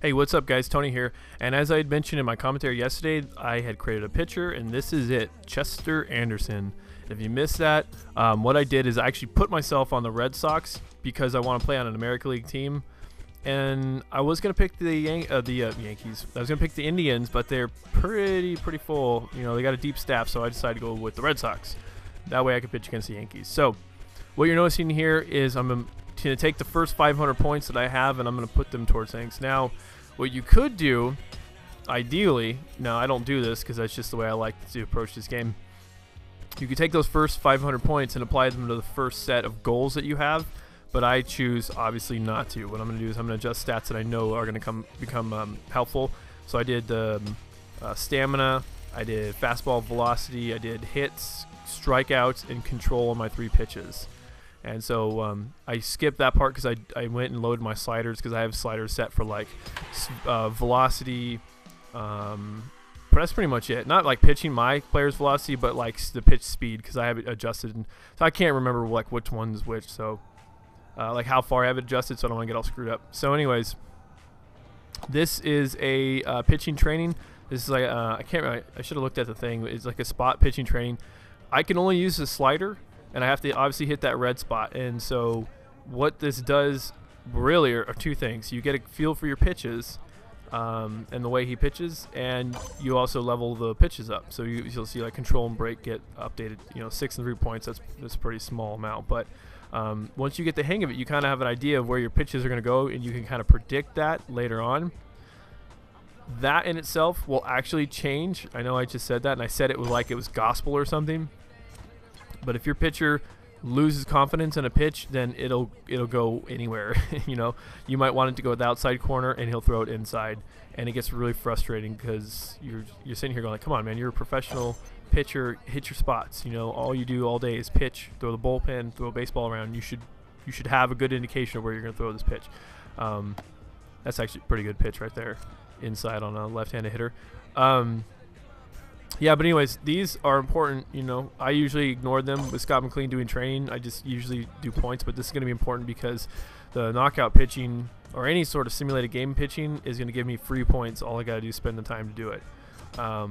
Hey, what's up guys, Tony here, and as I had mentioned in my commentary yesterday, I had created a pitcher, and this is it, Chester Anderson. If you missed that, what I did is I actually put myself on the Red Sox because I want to play on an American League team, and I was going to pick the Yankees. I was going to pick the Indians, but they're pretty full. You know, they got a deep staff, so I decided to go with the Red Sox. That way I could pitch against the Yankees. So what you're noticing here is I'm going to take the first 500 points that I have, and I'm going to put them towards things. Now, what you could do, ideally, now I don't do this because that's just the way I like to approach this game. You could take those first 500 points and apply them to the first set of goals that you have, but I choose obviously not to. What I'm going to do is I'm going to adjust stats that I know are going to become helpful. So I did stamina, I did fastball velocity, I did hits, strikeouts, and control on my 3 pitches. And so I skipped that part because I went and loaded my sliders because I have sliders set for like velocity. But that's pretty much it. Not like pitching my player's velocity, but like the pitch speed because I have it adjusted. So I can't remember like which one's which. So like how far I have it adjusted, so I don't want to get all screwed up. So anyways, this is a pitching training. This is like I should have looked at the thing. It's like a spot pitching training. I can only use the slider, and I have to obviously hit that red spot. And so what this does really are 2 things. You get a feel for your pitches and the way he pitches, and you also level the pitches up. So you'll see like control and break get updated. You know, 6 and 3 points, that's a pretty small amount. But once you get the hang of it, you kind of have an idea of where your pitches are going to go, and you can kind of predict that later on. That in itself will actually change. I know I just said that, and I said it was like it was gospel or something. But if your pitcher loses confidence in a pitch, then it'll go anywhere. You know, you might want it to go to the outside corner, and he'll throw it inside, and it gets really frustrating because you're sitting here going like, come on, man, you're a professional pitcher, hit your spots. You know, all you do all day is pitch, throw the bullpen, throw a baseball around. You should have a good indication of where you're going to throw this pitch. That's actually a pretty good pitch right there, inside on a left-handed hitter. Yeah, but anyways, these are important. You know, I usually ignore them with Scott McLean doing training. I just usually do points, but this is going to be important because the knockout pitching or any sort of simulated game pitching is going to give me free points. All I got to do is spend the time to do it. So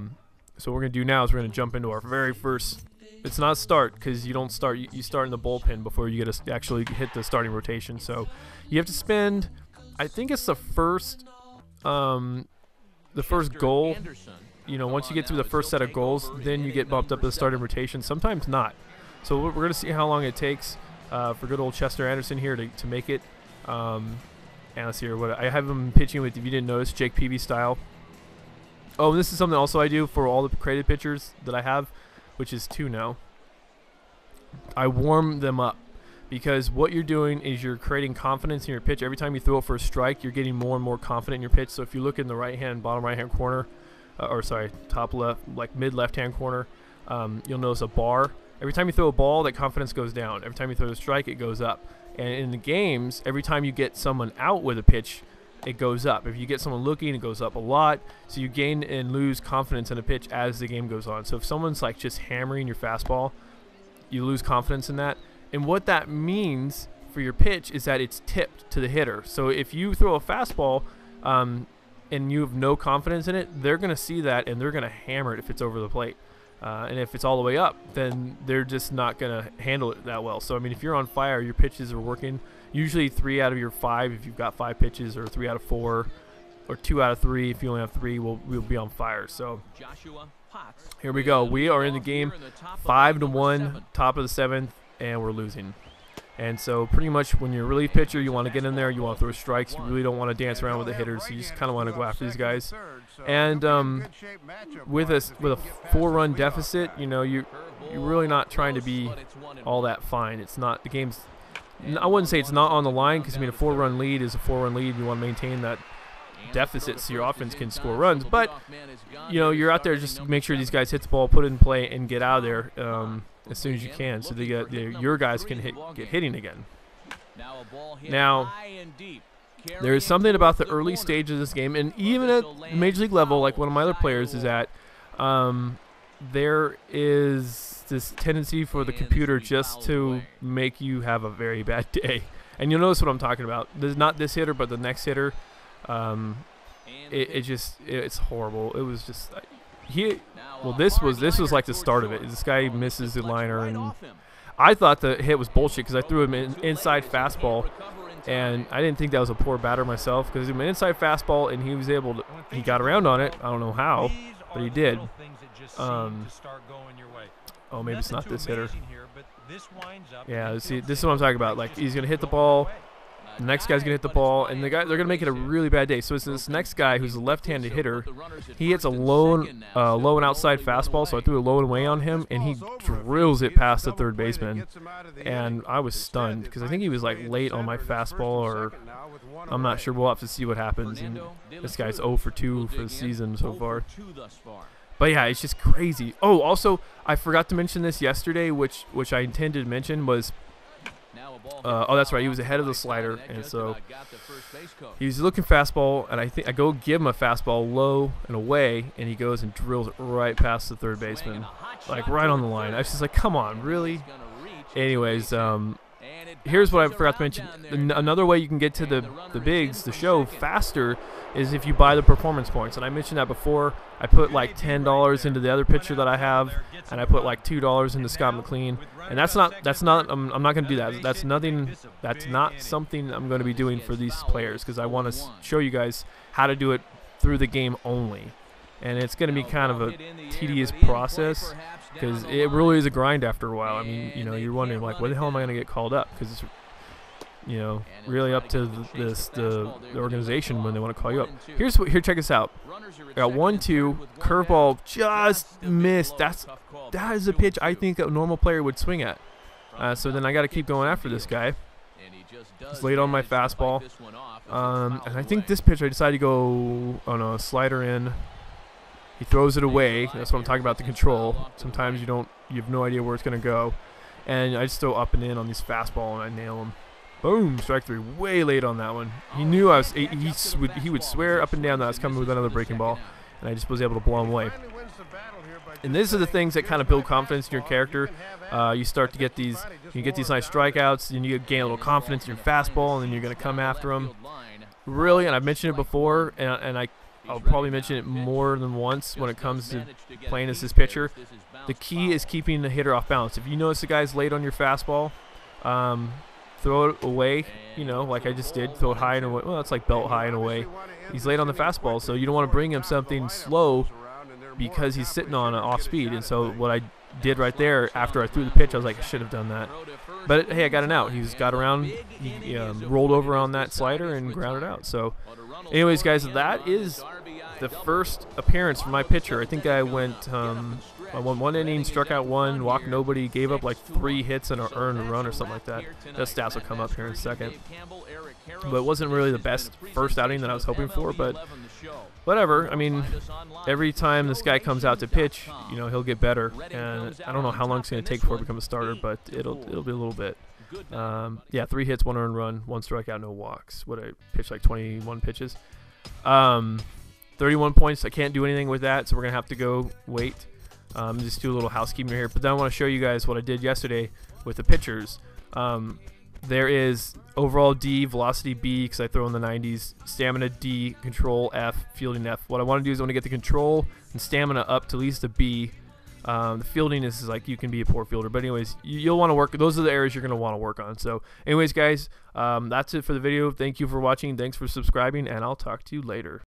what we're going to do now is we're going to jump into our very first. It's not start because you don't start. You start in the bullpen before you get to actually hit the starting rotation. So you have to spend. I think it's the first goal. You know, once you get through the first set of goals, then you get bumped up to the starting rotation. Sometimes not. So we're going to see how long it takes for good old Chester Anderson here to make it. And let's see here. What I have him pitching with, if you didn't notice, Jake Peavy style. Oh, and this is something also I do for all the created pitchers that I have, which is 2 now. I warm them up because what you're doing is you're creating confidence in your pitch. Every time you throw it for a strike, you're getting more and more confident in your pitch. So if you look in the bottom right-hand corner, or sorry, top left, like mid left-hand corner, you'll notice a bar. Every time you throw a ball, that confidence goes down. Every time you throw a strike, it goes up. And in the games, every time you get someone out with a pitch, it goes up. If you get someone looking, it goes up a lot. So you gain and lose confidence in a pitch as the game goes on. So if someone's like just hammering your fastball, you lose confidence in that. And what that means for your pitch is that it's tipped to the hitter. So if you throw a fastball, and you have no confidence in it, they're going to see that, and they're going to hammer it if it's over the plate. And if it's all the way up, then they're just not going to handle it that well. So, I mean, if you're on fire, your pitches are working. Usually 3 out of your 5, if you've got 5 pitches, or 3 out of 4, or 2 out of 3, if you only have 3, will be on fire. So here we go. We are in the game, 5-1, top of the 7th, and we're losing. And so pretty much when you're a relief pitcher, you want to get in there, you want to throw strikes, you really don't want to dance around with the hitters, you just kind of want to go after these guys. And with a 4-run deficit, you know, you're really not trying to be all that fine. It's not, the game's, I wouldn't say it's not on the line because, I mean, a 4-run lead is a 4-run lead. You want to maintain that deficit so your offense can score runs. But, you know, you're out there just to make sure these guys hit the ball, put it in play, and get out of there as soon as you can, so your guys can get hitting again. Now, there is something about the early stages of this game, and even at Major League level, like one of my other players is at, there is this tendency for the computer just to make you have a very bad day. And you'll notice what I'm talking about. There's not this hitter, but the next hitter. it's horrible. It was just well, this was like the start of it. This guy misses the liner, and I thought the hit was bullshit because I threw him an inside fastball, and I didn't think that was a poor batter myself because it was an inside fastball, and he got around on it. I don't know how, but he did. Oh, maybe it's not this hitter. Yeah, see, this is what I'm talking about. Like, he's gonna hit the ball. The next guy's gonna hit the ball, and they're gonna make it a really bad day. So it's this next guy who's a left-handed hitter. He hits a low and outside fastball, so I threw a low and away on him, and he drills it past the third baseman. And I was stunned because I think he was like late on my fastball, or I'm not sure. We'll have to see what happens. And this guy's 0 for 2 for the season so far. But yeah, it's just crazy. Oh, also, I forgot to mention this yesterday, which I intended to mention was. Oh, that's right. He was ahead of the slider, and so he was looking fastball, and I go give him a fastball low and away, and he goes and drills it right past the third baseman, like right on the line. I was just like, come on, really? Anyways, here's what I forgot to mention. Another way you can get to the bigs, the show, faster is if you buy the performance points. And I mentioned that before. I put like $10 into the other pitcher that I have, and I put like $2 into Scott McLean. And that's not. I'm not going to do that. That's nothing. That's not something I'm going to be doing for these players because I want to show you guys how to do it through the game only. And it's going to be kind of a tedious process because it really is a grind after a while. I mean, you know, you're wondering like, when the hell am I going to get called up? Because it's, you know, really up to the organization when they want to call you up. Here, check this out. I got 1-2, curveball just missed. That is a pitch I think a normal player would swing at. So then I got to keep going after this guy. He's late on my fastball. And I think this pitch I decided to go on a slider in. He throws it away. That's what I'm talking about, the control. Sometimes you have no idea where it's going to go. And I just throw up and in on these fastball, and I nail him. Boom, strike three. Way late on that one. He knew I was. He would swear up and down that I was coming with another breaking ball, and I just was able to blow him away. And these are the things that kind of build confidence in your character. You start to get these. You get these nice strikeouts, and you gain a little confidence in your fastball, and then you're going to come after him. Really, and I've mentioned it before, and I'll probably mention it more than once when it comes to playing as this pitcher. The key is keeping the hitter off balance. If you notice the guy's late on your fastball, throw it away, you know, like I just did. Throw it high and away. Well, that's like belt high and away. He's late on the fastball, so you don't want to bring him something slow because he's sitting on an off speed. And so what I did right there after I threw the pitch, I was like, I should have done that. But hey, I got an out. He's got around, he rolled over on that slider and grounded out. So anyways, guys, that is the first appearance for my pitcher. I think I went I won 1 inning, struck out 1, walked nobody, gave up like 3 hits and earned a run or something like that. Those stats will come up here in a second. But it wasn't really the best first outing that I was hoping for, but whatever. I mean, every time this guy comes out to pitch, you know, he'll get better. And I don't know how long it's going to take before he becomes a starter, but it'll be a little bit. Yeah, 3 hits, 1 earned run, 1 strikeout, no walks. What I pitched like 21 pitches. 31 points. I can't do anything with that, so we're going to have to go wait. Just do a little housekeeping here. But then I want to show you guys what I did yesterday with the pitchers. There is overall D, velocity B, because I throw in the 90s, stamina D, control F, fielding F. What I want to do is I want to get the control and stamina up to at least a B. The fielding is like you can be a poor fielder. But anyways, you'll want to work. Those are the areas you're going to want to work on. So anyways, guys, that's it for the video. Thank you for watching. Thanks for subscribing, and I'll talk to you later.